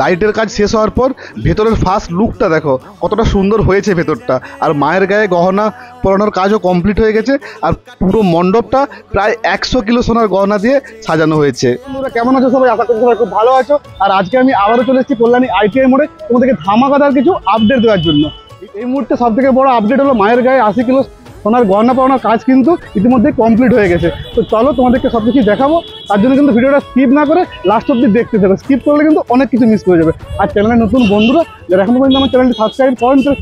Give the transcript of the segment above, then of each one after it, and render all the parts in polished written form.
লাইটের কাজ শেষ হওয়ার পর ভেতরের ফার্স্ট লুকটা দেখো কতটা সুন্দর হয়েছে ভেতরটা। আর মায়ের গায়ে গহনা পরানোর কাজও কমপ্লিট হয়ে গেছে। আর পুরো মণ্ডপটা প্রায় 100 কিলো সোনার গহনা দিয়ে সাজানো হয়েছে। তোমরা কেমন আছো সবাই? আশা করি সবাই খুব ভালো আছো। আর আজকে আমি আবারও চলে এসেছি কল্যাণী ITI মোড়ে তোমাদেরকে ধামাকাদার কিছু আপডেট দেওয়ার জন্য। এই মুহূর্তে সব থেকে বড় আপডেট হলো মায়ের গায়ে 80 কিলো সোনার গহনা পরানোর কাজ কিন্তু ইতিমধ্যে কমপ্লিট হয়ে গেছে। তো চলো তোমাদেরকে সব কিছু দেখাবো। তার জন্য কিন্তু ভিডিওটা স্কিপ না করে লাস্ট অব্দি দেখতে থাকো। স্কিপ করলে কিন্তু অনেক কিছু মিস করে যাবে। আর চ্যানেলের নতুন বন্ধুরা যারা এখনো পর্যন্ত আমার চ্যানেলটি সাবস্ক্রাইব করেন, তারা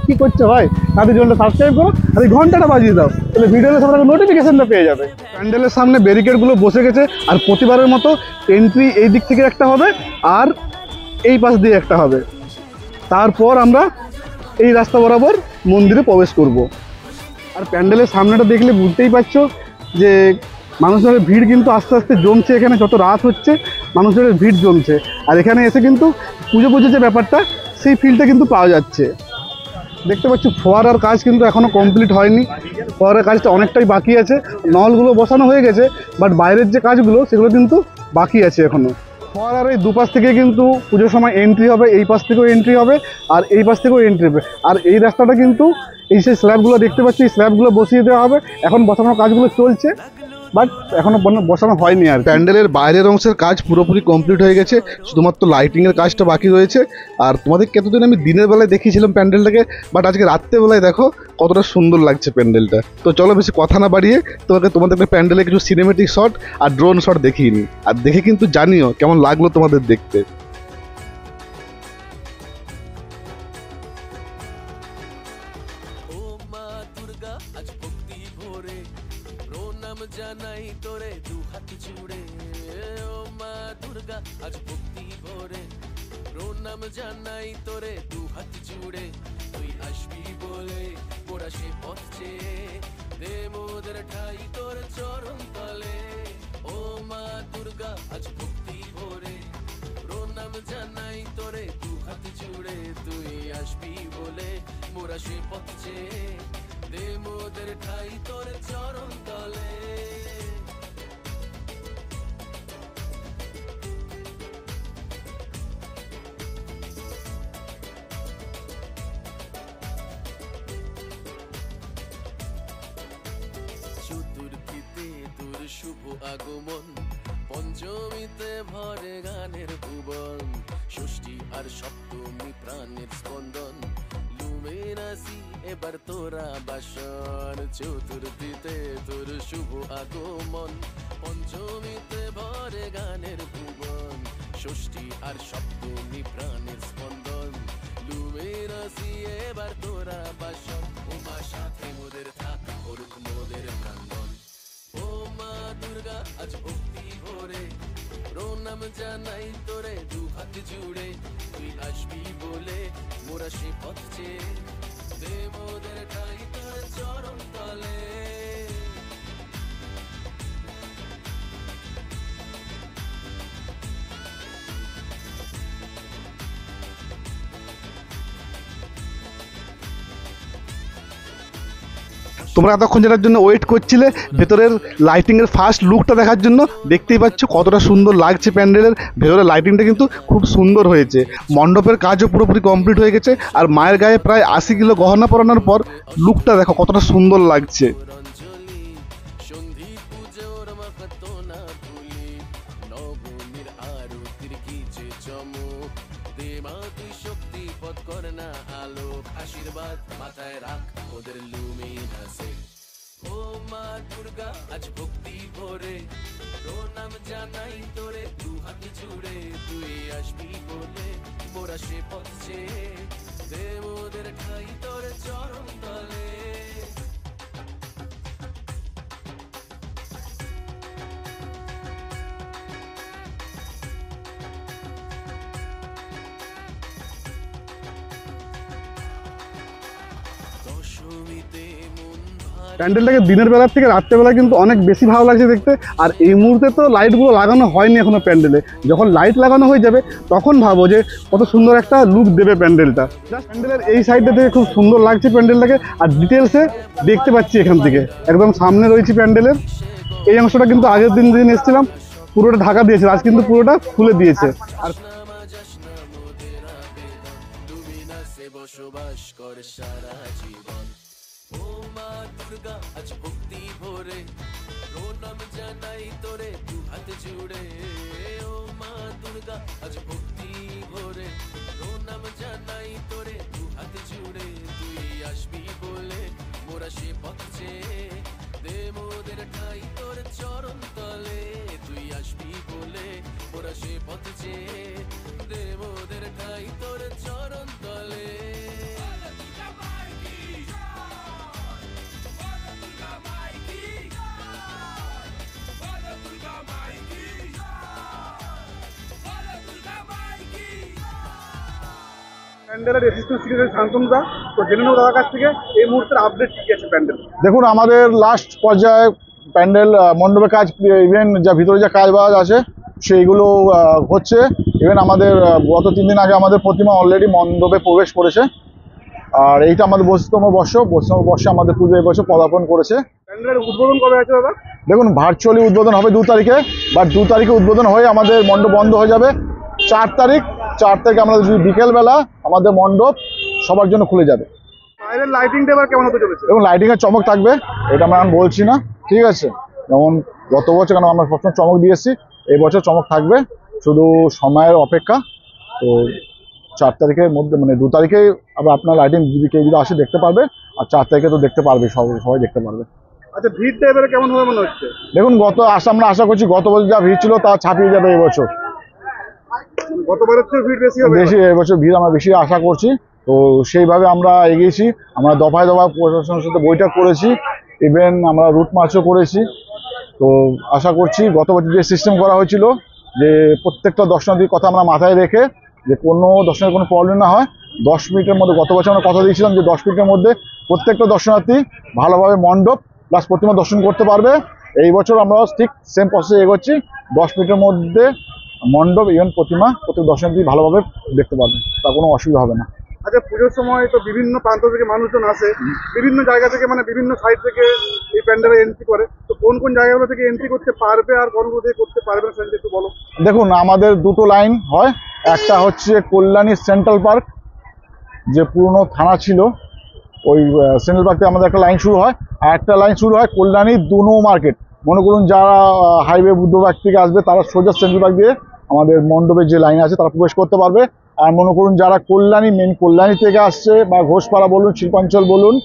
কী করছো ভাই? তাদের জন্য সাবস্ক্রাইব করো আর এই ঘন্টাটা বাজিয়ে দাও, তাহলে ভিডিওতে সবার নোটিফিকেশনটা পেয়ে যাবে। প্যান্ডেলের সামনে ব্যারিকেডগুলো বসে গেছে। আর প্রতিবারের মতো এন্ট্রি এই দিক থেকে একটা হবে আর এই পাশ দিয়ে একটা হবে। তারপর আমরা এই রাস্তা বরাবর মন্দিরে প্রবেশ করব। আর প্যান্ডেলের সামনেটা দেখলে বুঝতেই পারছো যে মানুষের ভিড় কিন্তু আস্তে আস্তে জমছে। এখানে যত রাত হচ্ছে মানুষের ভিড় জমছে। আর এখানে এসে কিন্তু পুজো যে ব্যাপারটা সেই ফিলটা কিন্তু পাওয়া যাচ্ছে। দেখতে পাচ্ছি ফোয়ারার কাজ কিন্তু এখনও কমপ্লিট হয়নি। ফোয়ারার কাজটা অনেকটাই বাকি আছে। নলগুলো বসানো হয়ে গেছে, বাট বাইরের যে কাজগুলো সেগুলো কিন্তু বাকি আছে এখনও। ফোয়ারার এই দুপাশ থেকে কিন্তু পুজোর সময় এন্ট্রি হবে, এই পাশ থেকেও এন্ট্রি হবে আর এই পাশ থেকেও এন্ট্রি হবে। আর এই রাস্তাটা কিন্তু এই সেই স্ল্যাবগুলো দেখতে পাচ্ছি, এই স্ল্যাবগুলো বসিয়ে দেওয়া হবে। এখন বসানোর কাজগুলো চলছে, বাট এখনো বসানো হয়নি। আর প্যান্ডেলের বাইরের অংশের কাজ পুরোপুরি কমপ্লিট হয়ে গেছে, শুধুমাত্র লাইটিংয়ের কাজটা বাকি রয়েছে। আর তোমাদেরকে এতদিন আমি দিনের বেলায় দেখিয়েছিলাম প্যান্ডেলটাকে, বাট আজকে রাত্রেবেলায় দেখো কতটা সুন্দর লাগছে প্যান্ডেলটা। তো চলো বেশি কথা না বাড়িয়ে তোমাদেরকে প্যান্ডেলে কিছু সিনেমেটিক শট আর ড্রোন শট দেখিয়ে নিই। আর দেখে কিন্তু জানিও কেমন লাগলো তোমাদের দেখতে। জানাই তোরে দু হাত জুড়ে, ও মা দুর্গা আজ ভক্তি ভরে প্রণাম জানাই তোরে দু হাত জুড়ে। তুই আসবি বলে মোরা সে পথ চেয়ে দে মোদের ঠাই তোর চরণ তলে। ও মা দুর্গা আজ ভক্তি ভরে প্রণাম জানাই তোরে দু হাত জুড়ে। তুই আসবি বলে মোরা সে পথ চেয়ে দে মোদের ঠাই তোর চরণ তলে। চতুর্থীতে তোর শুভ আগমন, পঞ্চমীতে ভরে গানের ভুবন, ষষ্ঠী আর সপ্তমী প্রাণের স্পন্দন, লুমের আসি এবার তোরা বাসন। চতুর্থীতে তোর শুভ আগমন, পঞ্চমীতে ভরে গানের ভুবন, ষষ্ঠী আর সপ্তমী প্রাণের স্পন্দন, লুমের আসি এবার তোরা বাসন। উমা সাথে মোদের থাক করুক মোদের প্রাঙ্গণ। ও মা দুর্গা আজ ভক্তি ভরে প্রণাম জানাই তোরে দু হাত জুড়ে। তুই আসবি বলে মোরা সে পথ চেয়ে দে মোদের ঠাই তোর চরণ তলে। তোমরা এতক্ষণ যেটার জন্য ওয়েট করছিলে ভেতরের লাইটিংয়ের ফার্স্ট লুকটা দেখার জন্য, দেখতেই পাচ্ছ কতটা সুন্দর লাগছে প্যান্ডেলের ভেতরের লাইটিংটা কিন্তু খুব সুন্দর হয়েছে। মণ্ডপের কাজও পুরোপুরি কমপ্লিট হয়ে গেছে। আর মায়ের গায়ে প্রায় 80 কিলো গহনা পরানোর পর লুকটা দেখো কতটা সুন্দর লাগছে। আশীর্বাদ মাথায় রাখ ওদের লুমিন আছে। ও মা দুর্গা আজ ভক্তি ভরে প্রণাম জানাই তোরে দু হাত জুড়ে। তুই আসবি বলে মোরা সে পথ চেয়ে দে মোদের ঠাই তোর চরণ তলে। প্যান্ডেলটাকে দিনের বেলার থেকে রাত্রেবেলা কিন্তু অনেক বেশি ভালো লাগছে দেখতে। আর এই মুহূর্তে তো লাইটগুলো লাগানো হয়নি এখনো প্যান্ডেলে। যখন লাইট লাগানো হয়ে যাবে তখন ভাবো যে কত সুন্দর একটা লুক দেবে প্যান্ডেলটা। প্যান্ডেলের এই সাইডটা থেকে খুব সুন্দর লাগছে প্যান্ডেলটাকে। আর ডিটেলসে দেখতে পাচ্ছি এখান থেকে একদম সামনে রয়েছে প্যান্ডেলের এই অংশটা কিন্তু আগের দিন এসেছিলাম পুরোটা ঢাকা দিয়েছিল, আজ কিন্তু পুরোটা খুলে দিয়েছে। আর যাস না মোদের আবেদন, তুমি না সে বসবাস কর সারা জীবন। ও মা দুর্গা আজ ভক্তি ভরে প্রণাম জানাই তোরে দু হাত জুড়ে। ও মা দুর্গা আজ ভক্তি ভরে প্রণাম জানাই তোরে দু হাত জুড়ে। তুই আসবি বলে মোরা সে পথ চেয়ে দে মোদের ঠাই তোর চরণ তলে। তুই আসবি বলে মোরা সে পথ চেয়ে দে মোদের ঠাই তোর চরণ তলে। প্যান্ডেলের অ্যাসিস্ট্যান্ট সেক্রেটারি শান্তনুদা, তো জেনে নেব দাদার কাছ থেকে এই মুহূর্তের আপডেট কি আছে প্যান্ডেল। দেখুন, আমাদের লাস্ট পর্যায়ে প্যান্ডেল মণ্ডপের কাজ, ইভেন যা ভিতরে যা কাজ বাজ আছে সেইগুলো হচ্ছে। ইভেন আমাদের গত 3 দিন আগে আমাদের প্রতিমা অলরেডি মণ্ডপে প্রবেশ করেছে। আর এইটা আমাদের 32তম বর্ষে আমাদের পুজো এবছর পদার্পণ করেছে। প্যান্ডেলের উদ্বোধন কবে আছে দাদা? দেখুন, ভার্চুয়ালি উদ্বোধন হবে 2 তারিখে, বাট 2 তারিখে উদ্বোধন হয়ে আমাদের মণ্ডপ বন্ধ হয়ে যাবে। 4 তারিখে আমরা যদি বিকেলবেলা আমাদের মণ্ডপ সবার জন্য খুলে যাবে। বাইরের লাইটিংটা এবার কেমন হতে চলেছে? এবং লাইটিংয়ের চমক থাকবে, এটা আমরা এখন বলছি না, ঠিক আছে? যেমন গত বছর কেন আমরা সবসময় চমক দিয়ে এসেছি, এই বছর চমক থাকবে, শুধু সময়ের অপেক্ষা। তো 4 তারিখের মধ্যে, মানে 2 তারিখে আবার আপনার লাইটিং যদি কেউ যদি আসে দেখতে পারবে, আর 4 তারিখে তো দেখতে পারবে, সবাই দেখতে পারবে। আচ্ছা, ভিড়টা এবারে কেমন হবে মনে হচ্ছে? দেখুন, আমরা আশা করছি গত বছর যা ভিড় ছিল তা ছাপিয়ে যাবে এবছর। গতবারের চেয়ে ভিড় বেশি হবে? বেশি, এবছর ভিড় আমরা বেশি আশা করছি। তো সেইভাবে আমরা এগিয়েছি। আমরা দফায় প্রশাসনের সাথে বৈঠক করেছি, ইভেন আমরা রুট মার্চও করেছি। তো আশা করছি গত বছর যে সিস্টেম করা হয়েছিল, যে প্রত্যেকটা দর্শনার্থীর কথা আমরা মাথায় রেখে, যে কোনো দর্শনার্থীর কোনো প্রবলেম না হয়, 10 মিনিটের মধ্যে, গত বছর আমরা কথা দিয়েছিলাম যে 10 মিনিটের মধ্যে প্রত্যেকটা দর্শনার্থী ভালোভাবে মণ্ডপ প্লাস প্রতিমা দর্শন করতে পারবে। এই বছর আমরা ঠিক সেম প্রসেসে এগোচ্ছি। 10 মিনিটের মধ্যে মণ্ডপ ইভেন প্রতিমা প্রত্যেক দর্শনার্থী ভালোভাবে দেখতে পারবে, তার কোনো অসুবিধা হবে না। আচ্ছা, পুজোর সময় তো বিভিন্ন প্রান্ত থেকে মানুষজন আসে, বিভিন্ন জায়গা থেকে, মানে বিভিন্ন সাইড থেকে এই প্যান্ডেলে এন্ট্রি করে। তো কোন কোন জায়গাগুলো থেকে এন্ট্রি করতে পারবে আর কোনগুলো থেকে করতে পারবে না সেটা একটু বলো। দেখুন, আমাদের 2টো লাইন হয়। একটা হচ্ছে কল্যাণী সেন্ট্রাল পার্ক, যে পুরনো থানা ছিল, ওই সেন্ট্রাল পার্ক থেকে আমাদের একটা লাইন শুরু হয়। আর একটা লাইন শুরু হয় কল্যাণী দুনো মার্কেট। মনে করুন যারা হাইওয়ে বুদ্ধবাগ থেকে আসবে তারা সোজা সেন্ট্রাল পার্ক দিয়ে আমাদের মণ্ডপের যে লাইন আছে তারা প্রবেশ করতে পারবে। আর মনে করুন যারা মেন কল্যাণী থেকে আসছে, বা ঘোষপাড়া বলুন, শিল্পাঞ্চল বলুন,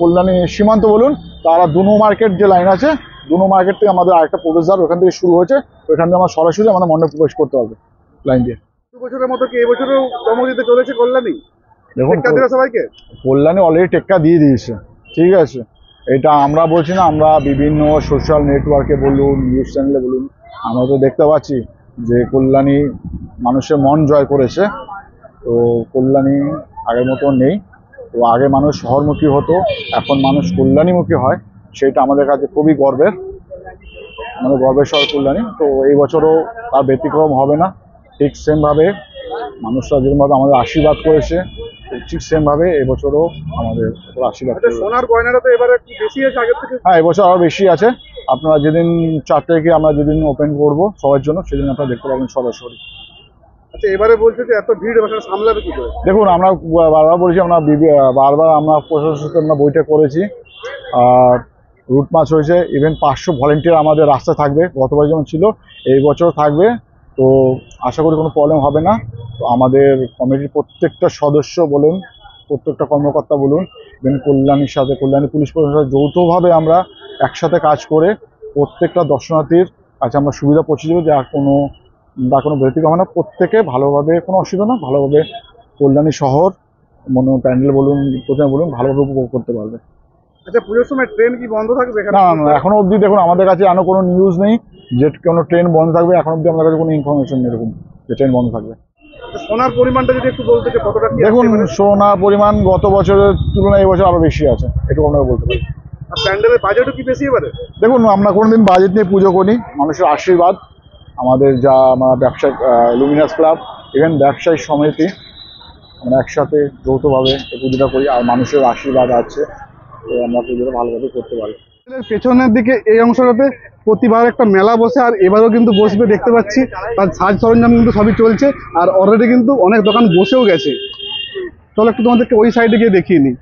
কল্যাণী সীমান্ত বলুন, তারা দুনো মার্কেট যে লাইন আছে, দুনো মার্কেট থেকে আমাদের আরেকটা প্রবেশদ্বার ওখান থেকে শুরু হয়েছে। ওইখান থেকে আমরা সরাসরি আমাদের মণ্ডপে প্রবেশ করতে পারবে লাইন দিয়ে। 2 বছরের মতো কি এবছরও চমক দিতে চলেছে কল্যাণী? দেখুন, সবাইকে কল্যাণী অলরেডি টেক্কা দিয়ে দিয়েছে, ঠিক আছে? এটা আমরা বলছি না, আমরা বিভিন্ন সোশ্যাল নেটওয়ার্কে বলুন, নিউজ চ্যানেলে বলুন, আমরা তো দেখতে পাচ্ছি যে কল্যাণী মানুষের মন জয় করেছে। তো কল্যাণী আগের মতো নেই। তো আগে মানুষ শহরমুখী হতো, এখন মানুষ কল্যাণীমুখী হয়, সেটা আমাদের কাছে খুবই গর্বের, আমাদের গর্বের শহর কল্যাণী। তো এই বছরও তার ব্যতিক্রম হবে না। ঠিক সেমভাবে মানুষরা যেরকমভাবে আমাদের আশীর্বাদ করেছে, ঠিক সেমভাবে এবছরও আমাদের আশীর্বাদ করবে। সোনার গয়নাটা তো এবারে কি বেশি আছে আগের থেকে? হ্যাঁ, এবছর আরও বেশি আছে। আপনারা যেদিন 4 তারিখে আমরা যেদিন ওপেন করব সবার জন্য, সেদিন আপনারা দেখতে পাবেন সরাসরি। আচ্ছা, এবারে বলছে যে এত ভিড় এবার সামলাবে কি করে? দেখুন, আমরা বারবার বলেছি, বারবার আমরা প্রশাসনের সাথে আমরা বৈঠক করেছি, আর রুট মার্চ হয়েছে। ইভেন 500 ভলেন্টিয়ার আমাদের রাস্তায় থাকবে, গতবার যেমন ছিল এই বছর থাকবে। তো আশা করি কোনো প্রবলেম হবে না। তো আমাদের কমিটির প্রত্যেকটা সদস্য বলুন, প্রত্যেকটা কর্মকর্তা বলুন, ইভেন কল্যাণীর সাথে, কল্যাণী পুলিশ প্রশাসনের সাথে যৌথভাবে আমরা একসাথে কাজ করে প্রত্যেকটা দর্শনার্থীর কাছে আমরা সুবিধা পৌঁছে দেবো, যে আর কোনো ব্যতিক্রম হবে না। প্রত্যেকে ভালোভাবে, কোনো অসুবিধা না, ভালোভাবে কল্যাণী শহর প্যান্ডেল বলুন, প্রতিমা বলুন, ভালোভাবে উপভোগ করতে পারবে। আচ্ছা, পুজোর সময় ট্রেন কি বন্ধ থাকবে? না, এখনো অবধি দেখুন আমাদের কাছে এখনো কোনো নিউজ নেই যে কোনো ট্রেন বন্ধ থাকবে। এখন অবধি আমাদের কাছে কোনো ইনফরমেশন নেই এরকম যে ট্রেন বন্ধ থাকবে। সোনার পরিমাণটা যদি একটু বলতে, যে কতটা কি? দেখুন, সোনার পরিমাণ গত বছরের তুলনায় এই বছর আরো বেশি আছে, একটু আপনাকে বলতে পারি। আর প্যান্ডেলের বাজেটও কি বেশি এবারে? দেখুন, আমরা কোনোদিন বাজেট নিয়ে পুজো করি, মানুষের আশীর্বাদ, আমাদের যা আমরা ব্যবসায়িক লুমিনাস ক্লাব, ইভেন ব্যবসায়ী সমিতি, আমরা একসাথে যৌথভাবে এই পুজোটা করি, আর মানুষের আশীর্বাদ আছে, তো আমরা পুজোটা ভালোভাবে করতে পারি। পেছনের দিকে এই অংশটাতে প্রতিবার একটা মেলা বসে, আর এবারও কিন্তু বসবে দেখতে পাচ্ছি। তার সাজ সরঞ্জাম কিন্তু সবই চলছে, আর অলরেডি কিন্তু অনেক দোকান বসেও গেছে। চলো একটু তোমাদেরকে ওই সাইডে গিয়ে দেখিয়ে নিই।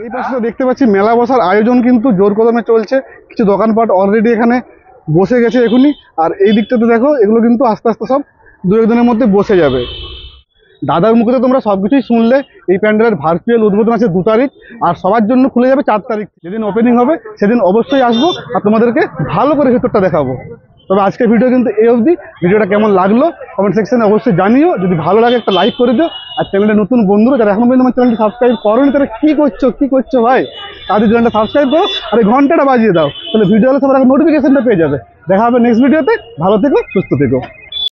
এই পাশে তো দেখতে পাচ্ছি মেলা বসার আয়োজন কিন্তু জোর কদমে চলছে। কিছু দোকানপাট অলরেডি এখানে বসে গেছে এখনই, আর এই দিকটাতে দেখো এগুলো কিন্তু আস্তে আস্তে সব দু একদিনের মধ্যে বসে যাবে। দাদার মুখে তো তোমরা সবকিছুই শুনলে। এই প্যান্ডেলের ভার্চুয়াল উদ্বোধন আছে 2 তারিখ, আর সবার জন্য খুলে যাবে 4 তারিখ। যেদিন ওপেনিং হবে সেদিন অবশ্যই আসবো আর তোমাদেরকে ভালো করে ভেতরটা দেখাবো। তবে আজকের ভিডিও কিন্তু এই অবধি। ভিডিওটা কেমন লাগলো কমেন্ট সেকশনে অবশ্যই জানিও। যদি ভালো লাগে একটা লাইক করে দিও, আর চ্যানেলে নতুন বন্ধুরা যারা এখনো পর্যন্ত আমার চ্যানেলটি সাবস্ক্রাইব করোনি তারা কি করছো ভাই, তাদের চ্যানেলটা সাবস্ক্রাইব করো আর এই ঘন্টাটা বাজিয়ে দাও, তাহলে ভিডিও হলে সবার আগে নোটিফিকেশনটা পেয়ে যাবে। দেখা হবে নেক্সট ভিডিওতে। ভালো থেকো, সুস্থ থেকো।